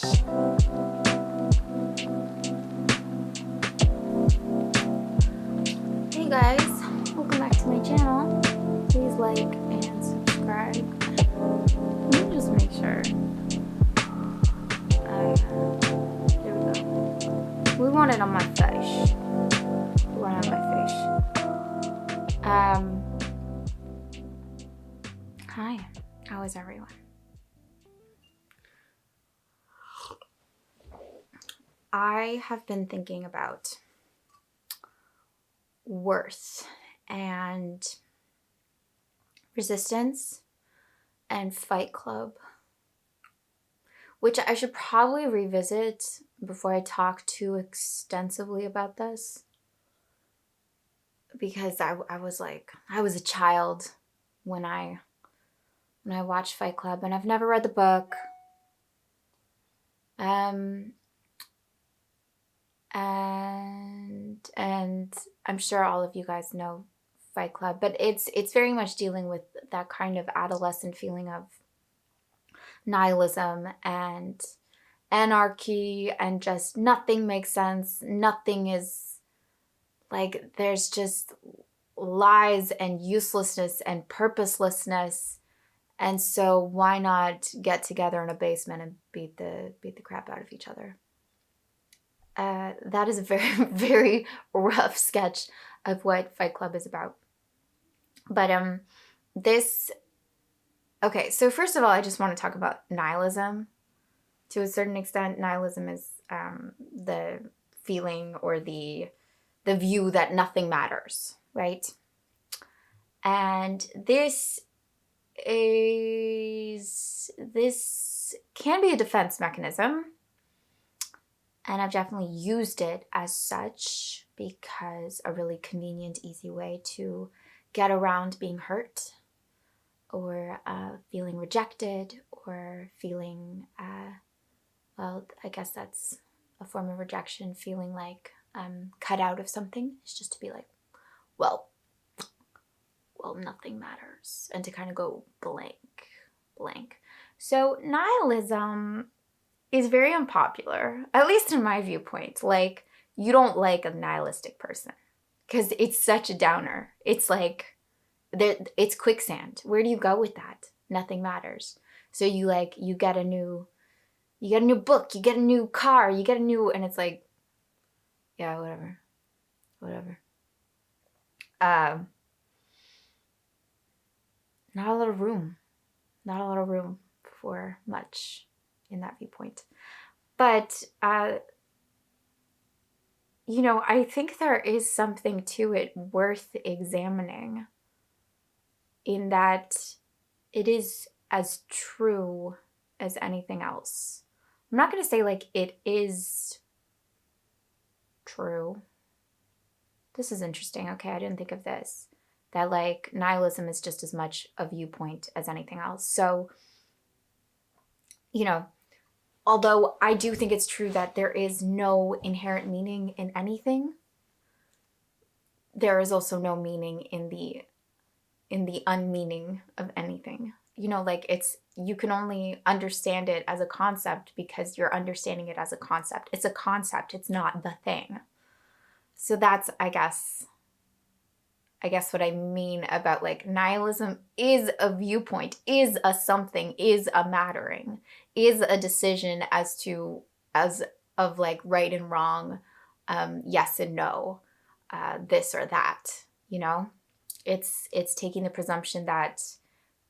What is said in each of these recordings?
Hey guys, welcome back to my channel. Please like and subscribe. Let me just make sure. There we go. We want it on my face. We want it on my face. Hi, how is everyone? I have been thinking about worth and resistance and Fight Club, which I should probably revisit before I talk too extensively about this, because I was a child when I watched Fight Club, and I've never read the book. And I'm sure all of you guys know Fight Club, but it's very much dealing with that kind of adolescent feeling of nihilism and anarchy, and just nothing makes sense. Nothing is, like, there's just lies and uselessness and purposelessness. And so why not get together in a basement and beat the crap out of each other? That is a very, very rough sketch of what Fight Club is about. But okay, so first of all, I just want to talk about nihilism. To a certain extent, nihilism is the feeling or the view that nothing matters, right? And this can be a defense mechanism. And I've definitely used it as such, because a really convenient, easy way to get around being hurt, or feeling rejected, or feeling, well, I guess that's a form of rejection, feeling like cut out of something, is just to be like, well, nothing matters, and to kind of go blank. So nihilism is very unpopular, at least in my viewpoint. Like, you don't like a nihilistic person because it's such a downer. It's like, it's quicksand. Where do you go with that? Nothing matters. So you get a new book, you get a new car, and it's like, yeah, whatever. Not a lot of room for much in that viewpoint. But, I think there is something to it worth examining, in that it is as true as anything else. I'm not going to say like it is true. This is interesting. Okay, I didn't think of this. That like nihilism is just as much a viewpoint as anything else. So, although I do think it's true that there is no inherent meaning in anything, there is also no meaning in the unmeaning of anything. You can only understand it as a concept because you're understanding it as a concept. It's a concept, it's not the thing. So that's, I guess what I mean about like nihilism is a viewpoint, is a something, is a mattering, is a decision as of like right and wrong, yes and no, this or that. It's taking the presumption that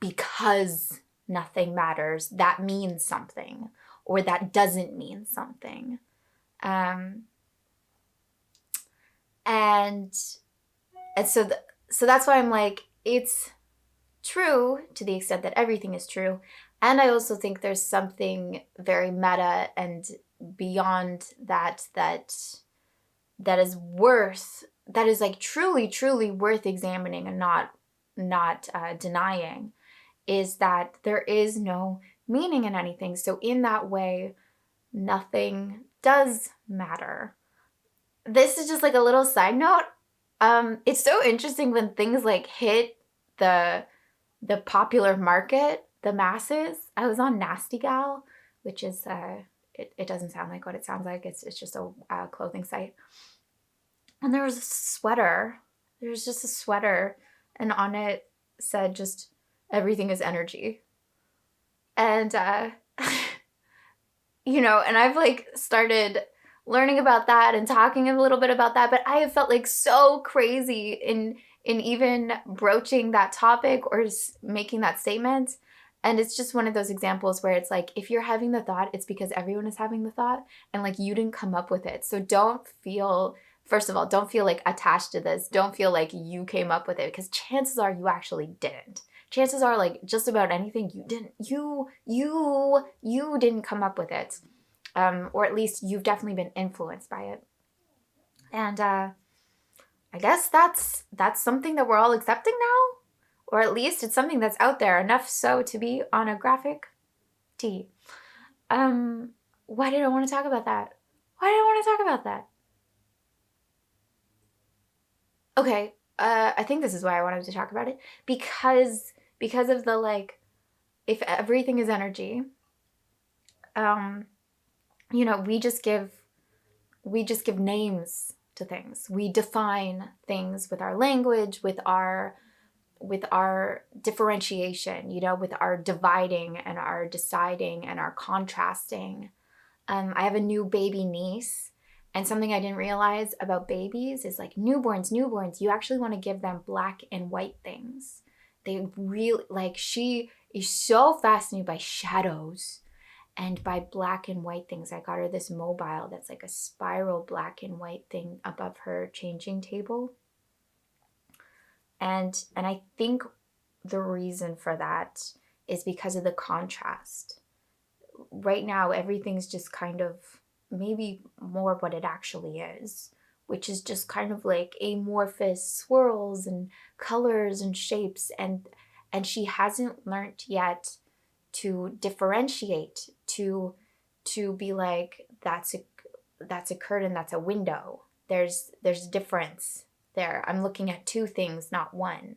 because nothing matters, that means something, or that doesn't mean something. And so that's why I'm like, it's true to the extent that everything is true. And I also think there's something very meta and beyond that is like truly worth examining and not denying, is that there is no meaning in anything. So in that way, nothing does matter. This is just like a little side note. It's so interesting when things like hit the popular market, the masses. I was on Nasty Gal, which is it doesn't sound like what it sounds like. It's just a clothing site. And there was a sweater. There's just a sweater, and on it said just, everything is energy. And, you know, and I've like started learning about that and talking a little bit about that, but I have felt like so crazy in even broaching that topic or making that statement. And it's just one of those examples where it's like, if you're having the thought, it's because everyone is having the thought, and like you didn't come up with it. So don't feel, first of all, don't feel like attached to this. Don't feel like you came up with it, because chances are you actually didn't. Chances are, like, just about anything, you didn't come up with it. Or at least you've definitely been influenced by it. And I guess that's something that we're all accepting now. Or at least it's something that's out there, enough so to be on a graphic tee. Why did I want to talk about that? Okay, I think this is why I wanted to talk about it. Because of the, like, if everything is energy, you know, we just give names to things. We define things with our language, with our differentiation, you know, with our dividing and our deciding and our contrasting. I have a new baby niece, and something I didn't realize about babies is, like, newborns, you actually want to give them black and white things. They really, like, she is so fascinated by shadows and by black and white things. I got her this mobile that's like a spiral black and white thing above her changing table. And I think the reason for that is because of the contrast. Right now, everything's just kind of maybe more what it actually is, which is just kind of like amorphous swirls and colors and shapes. And she hasn't learned yet to differentiate, to be like, that's a curtain, that's a window. There's difference there. I'm looking at two things, not one,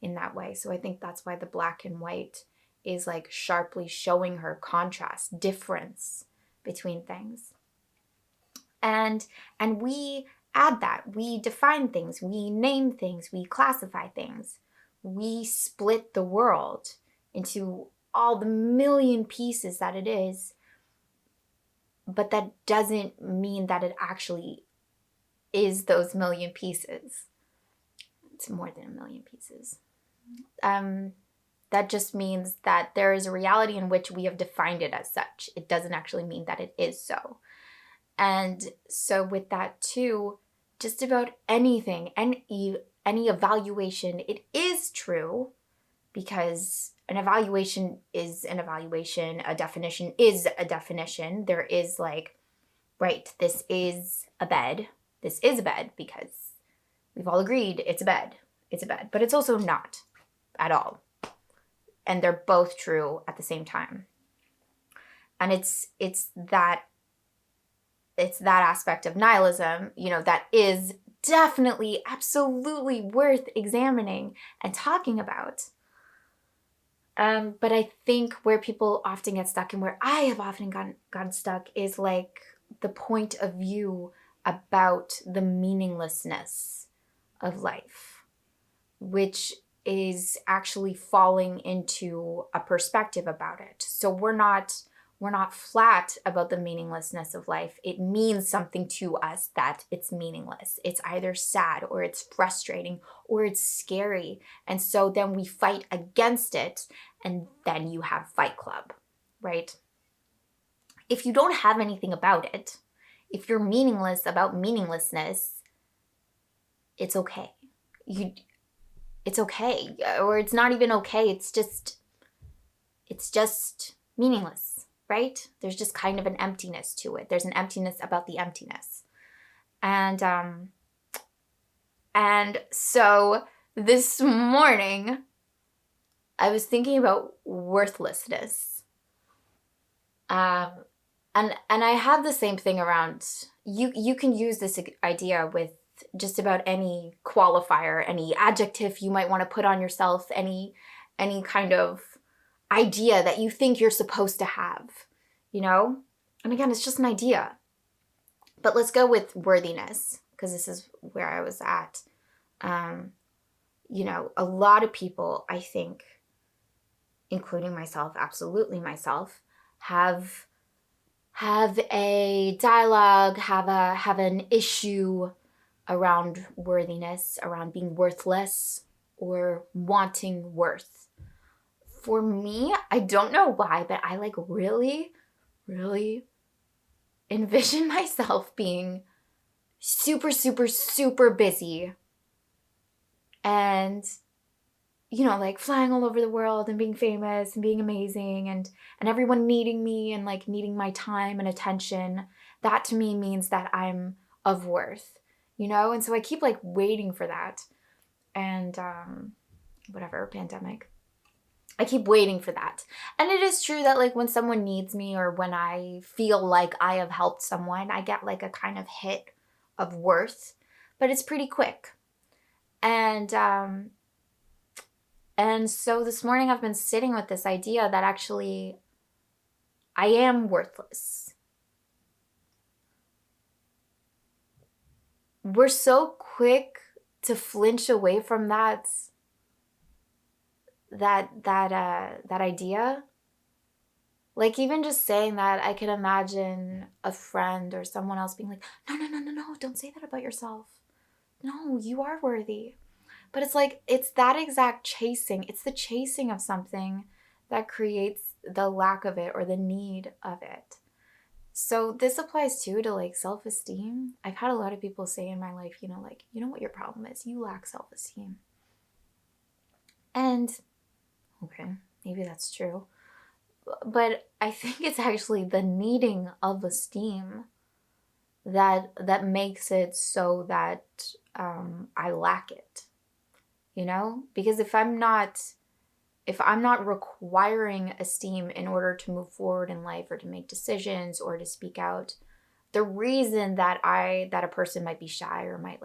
in that way. So I think that's why the black and white is like sharply showing her contrast, difference between things. And we add that. We define things, we name things, we classify things. We split the world into all the million pieces that it is, but that doesn't mean that it actually is those million pieces. It's more than a million pieces. That just means that there is a reality in which we have defined it as such. It doesn't actually mean that it is so. And so with that too, just about anything, any evaluation, it is true, because an evaluation is an evaluation, a definition is a definition. There is like, right, this is a bed because we've all agreed it's a bed. But it's also not at all. And they're both true at the same time. And it's that aspect of nihilism, you know, that is definitely, absolutely worth examining and talking about. But I think where people often get stuck, and where I have often gotten stuck, is like the point of view about the meaninglessness of life, which is actually falling into a perspective about it. So we're not flat about the meaninglessness of life. It means something to us that it's meaningless. It's either sad, or it's frustrating, or it's scary. And so then we fight against it, and then you have Fight Club, right? If you don't have anything about it, if you're meaningless about meaninglessness, it's okay. It's okay. Or it's not even okay. It's just meaningless, right? There's just kind of an emptiness to it. There's an emptiness about the emptiness. And so this morning, I was thinking about worthlessness. And I have the same thing around, you can use this idea with just about any qualifier, any adjective you might want to put on yourself, any kind of idea that you think you're supposed to have, you know? And again, it's just an idea. But let's go with worthiness, because this is where I was at. A lot of people, I think, including myself, absolutely myself, have a dialogue, have an issue around worthiness, around being worthless or wanting worth. For me, I don't know why, but I really, really envision myself being super, super, super busy and, flying all over the world and being famous and being amazing and everyone needing me and needing my time and attention. That to me means that I'm of worth, And so I keep waiting for that. And whatever, pandemic. I keep waiting for that. And it is true that when someone needs me or when I feel like I have helped someone, I get a kind of hit of worth, but it's pretty quick. And so this morning I've been sitting with this idea that actually I am worthless. We're so quick to flinch away from that idea. Even just saying that, I can imagine a friend or someone else being like, no, don't say that about yourself. No, you are worthy. But it's that exact chasing. It's the chasing of something that creates the lack of it or the need of it. So this applies too to self-esteem. I've had a lot of people say in my life, you know what your problem is? You lack self-esteem. And okay, maybe that's true. But I think it's actually the needing of esteem that makes it so that I lack it. Because if I'm not requiring esteem in order to move forward in life or to make decisions or to speak out, the reason that a person might be shy or might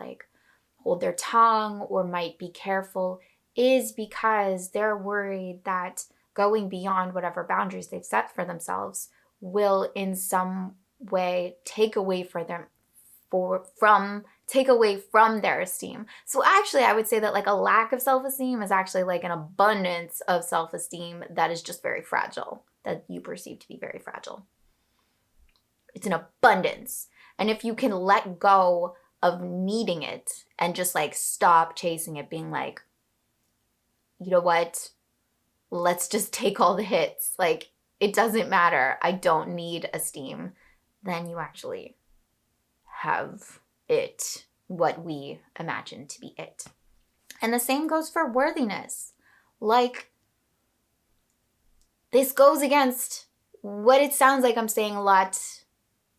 hold their tongue or might be careful is because they're worried that going beyond whatever boundaries they've set for themselves will in some way take away from their esteem. So actually, I would say that a lack of self-esteem is actually an abundance of self-esteem that is just very fragile, that you perceive to be very fragile. It's an abundance. And if you can let go of needing it and just stop chasing it, being you know what? Let's just take all the hits. It doesn't matter. I don't need esteem. Then you actually have it, what we imagine to be it. And the same goes for worthiness. This goes against what it sounds like I'm saying a lot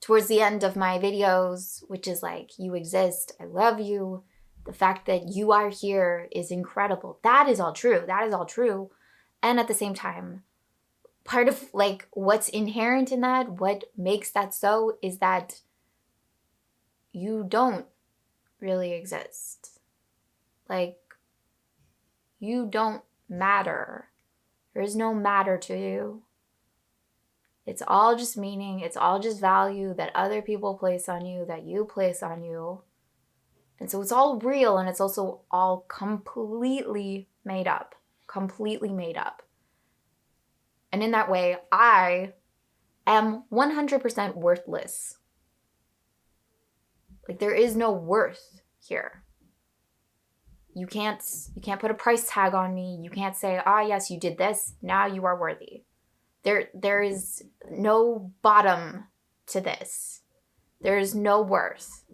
towards the end of my videos, which is you exist, I love you, the fact that you are here is incredible. That is all true. That is all true. And at the same time, part of what's inherent in that, what makes that so, is that you don't really exist. You don't matter. There is no matter to you. It's all just meaning. It's all just value that other people place on you, that you place on you. And so it's all real, and it's also all completely made up. Completely made up. And in that way, I am 100% worthless. There is no worth here. You can't put a price tag on me. You can't say, yes, you did this. Now you are worthy. There is no bottom to this. There is no worth.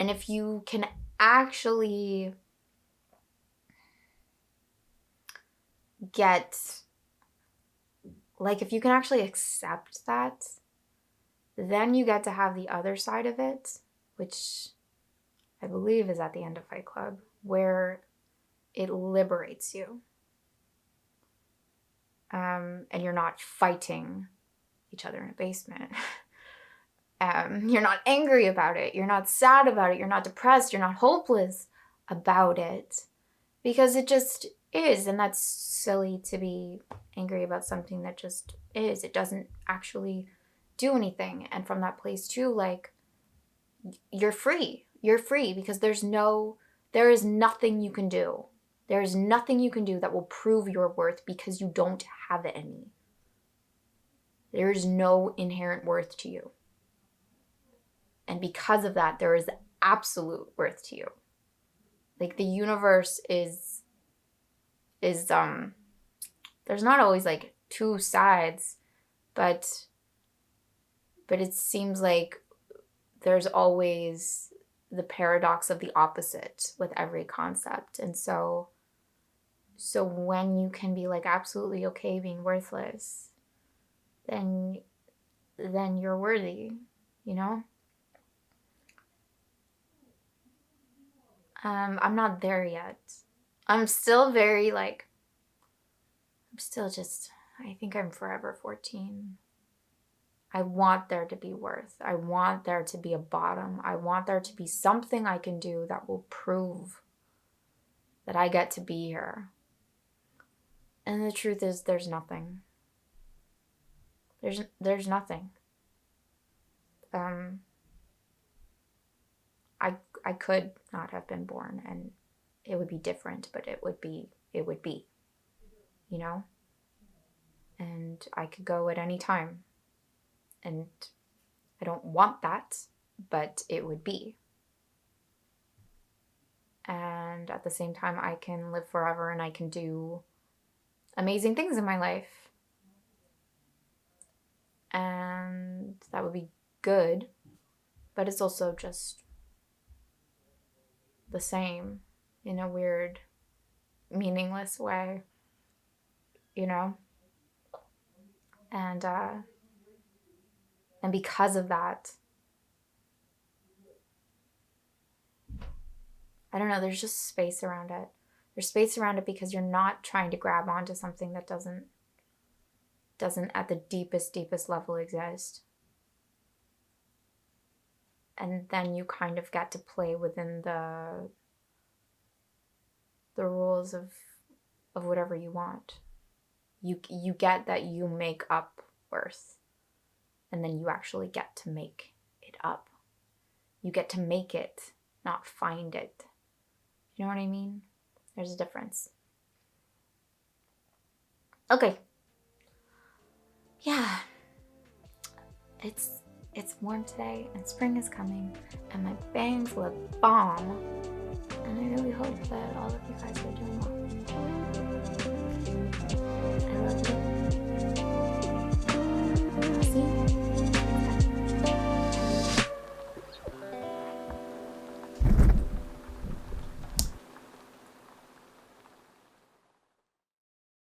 And if you can actually if you can actually accept that, then you get to have the other side of it, which I believe is at the end of Fight Club, where it liberates you. And you're not fighting each other in a basement. You're not angry about it. You're not sad about it. You're not depressed. You're not hopeless about it. Because it just is. And that's silly to be angry about something that just is. It doesn't actually do anything. And from that place too, like, you're free. You're free because there is nothing you can do. There is nothing you can do that will prove your worth because you don't have any. There is no inherent worth to you. And because of that, there is absolute worth to you. Like, the universe is there's not always like two sides, but it seems like there's always the paradox of the opposite with every concept. And so when you can be like absolutely okay being worthless, then you're worthy, you know? I'm not there yet. I'm still very like, I think I'm forever 14. I want there to be worth. I want there to be a bottom. I want there to be something I can do that will prove that I get to be here. And the truth is, there's nothing. There's nothing. I could not have been born, and it would be different, but it would be, you know? And I could go at any time. And I don't want that, but it would be. And at the same time, I can live forever and I can do amazing things in my life. And that would be good, but it's also just the same in a weird, meaningless way, you know? And because of that, I don't know, there's just space around it. There's space around it because you're not trying to grab onto something that doesn't at the deepest level exist. And then you kind of get to play within the rules of whatever you want. You get that you make up worth. And then you actually get to make it up. You get to make it, not find it. You know what I mean? There's a difference. Okay. Yeah. It's warm today, and spring is coming, and my bangs look bomb. And I really hope that all of you guys are doing well. I love you.